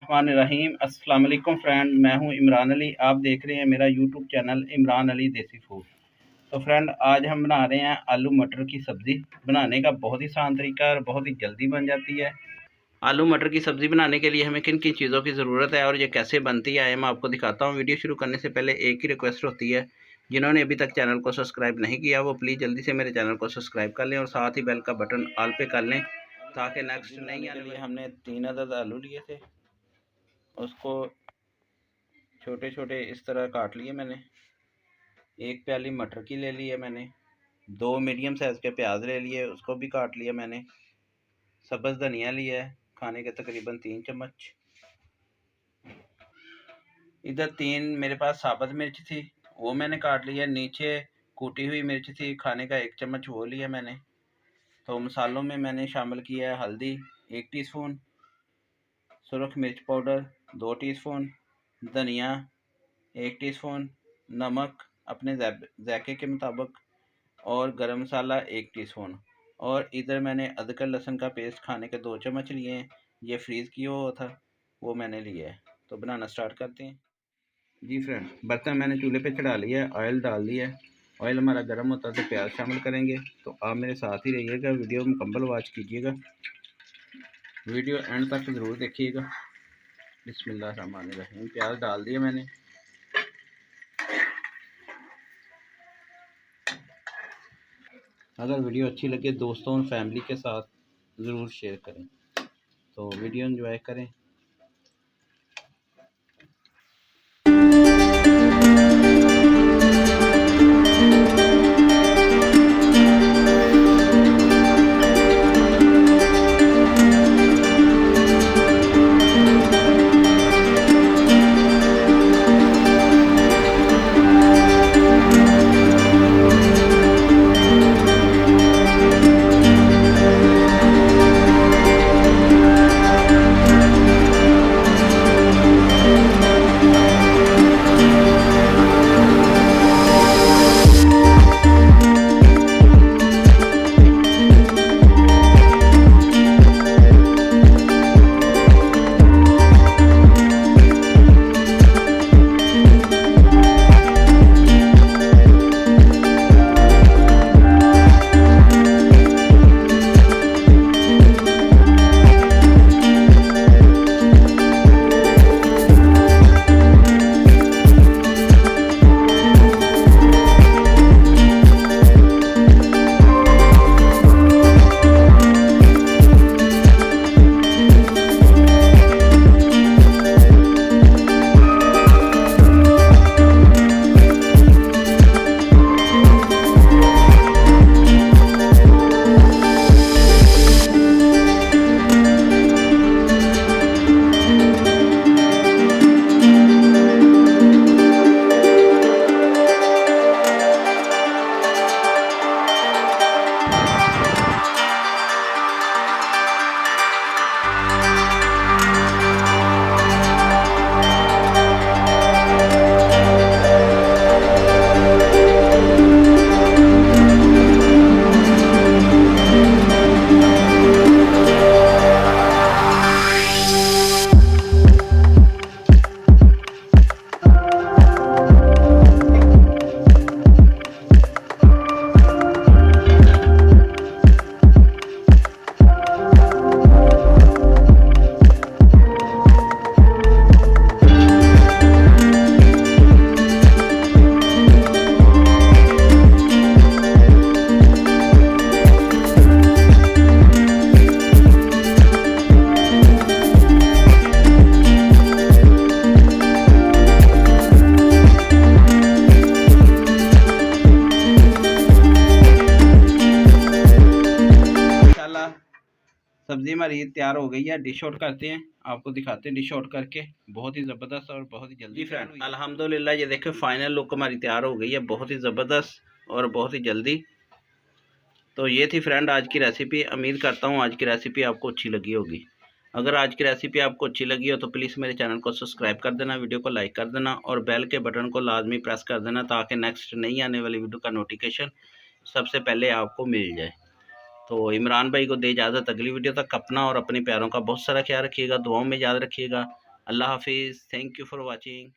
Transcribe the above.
रहीम अस्सलाम वालेकुम फ्रेंड, मैं हूं इमरान अली। आप देख रहे हैं मेरा यूट्यूब चैनल इमरान अली देसी फूड। तो फ्रेंड, आज हम बना रहे हैं आलू मटर की सब्ज़ी। बनाने का बहुत ही आसान तरीका है और बहुत ही जल्दी बन जाती है। आलू मटर की सब्ज़ी बनाने के लिए हमें किन किन चीज़ों की ज़रूरत है और ये कैसे बनती है मैं आपको दिखाता हूँ। वीडियो शुरू करने से पहले एक ही रिक्वेस्ट होती है, जिन्होंने अभी तक चैनल को सब्सक्राइब नहीं किया वो प्लीज़ जल्दी से मेरे चैनल को सब्सक्राइब कर लें और साथ ही बेल का बटन ऑल पे कर लें, ताकि नेक्स्ट नई आने वाली। हमने 3 अदद आलू लिए थे, उसको छोटे छोटे इस तरह काट लिए मैंने। 1 प्याली मटर की ले ली है मैंने। 2 मीडियम साइज़ के प्याज ले लिए, उसको भी काट लिया मैंने। सब्ज़ धनिया लिया है, खाने के तकरीबन 3 चम्मच। इधर 3 मेरे पास साबुत मिर्च थी, वो मैंने काट लिया। नीचे कूटी हुई मिर्च थी, खाने का 1 चम्मच वो लिया मैंने। तो मसालों में मैंने शामिल किया है हल्दी 1 टीस्पून, सुरख मिर्च पाउडर 2 टीस्पून, धनिया 1 टीस्पून, नमक अपने जायके के मुताबिक और गरम मसाला 1 टीस्पून। और इधर मैंने अदरक लहसुन का पेस्ट खाने के 2 चम्मच लिए हैं, ये फ्रीज़ किया हुआ था, वो मैंने लिया है। तो बनाना स्टार्ट करते हैं। जी फ्रेंड, बर्तन मैंने चूल्हे पे चढ़ा लिया है, ऑयल डाल दिया है। ऑयल हमारा गर्म होता है तो प्याज शामिल करेंगे। तो आप मेरे साथ ही रहिएगा, वीडियो मुकम्मल वॉच कीजिएगा, वीडियो एंड तक ज़रूर देखिएगा। बिस्मिल्लाहिर्रहमानिर्रहीम। प्याज डाल दिया मैंने। अगर वीडियो अच्छी लगे दोस्तों और फैमिली के साथ ज़रूर शेयर करें। तो वीडियो एंजॉय करें। सब्ज़ी हमारी तैयार हो गई है। डिश आउट करते हैं, आपको दिखाते हैं डिश आउट करके। बहुत ही ज़बरदस्त और बहुत ही जल्दी फ्रेंड, अल्हम्दुलिल्लाह ये देखें फाइनल लुक हमारी तैयार हो गई है, बहुत ही ज़बरदस्त और बहुत ही जल्दी। तो ये थी फ्रेंड आज की रेसिपी। उम्मीद करता हूँ आज की रेसिपी आपको अच्छी लगी होगी। अगर आज की रेसिपी आपको अच्छी लगी हो तो प्लीज़ मेरे चैनल को सब्सक्राइब कर देना, वीडियो को लाइक कर देना और बेल के बटन को लाजमी प्रेस कर देना, ताकि नेक्स्ट नई आने वाली वीडियो का नोटिफिकेशन सबसे पहले आपको मिल जाए। तो इमरान भाई को दे इजाज़त, अगली वीडियो तक अपना और अपने प्यारों का बहुत सारा ख्याल रखिएगा, दुआओं में याद रखिएगा। अल्लाह हाफिज़, थैंक यू फॉर वॉचिंग।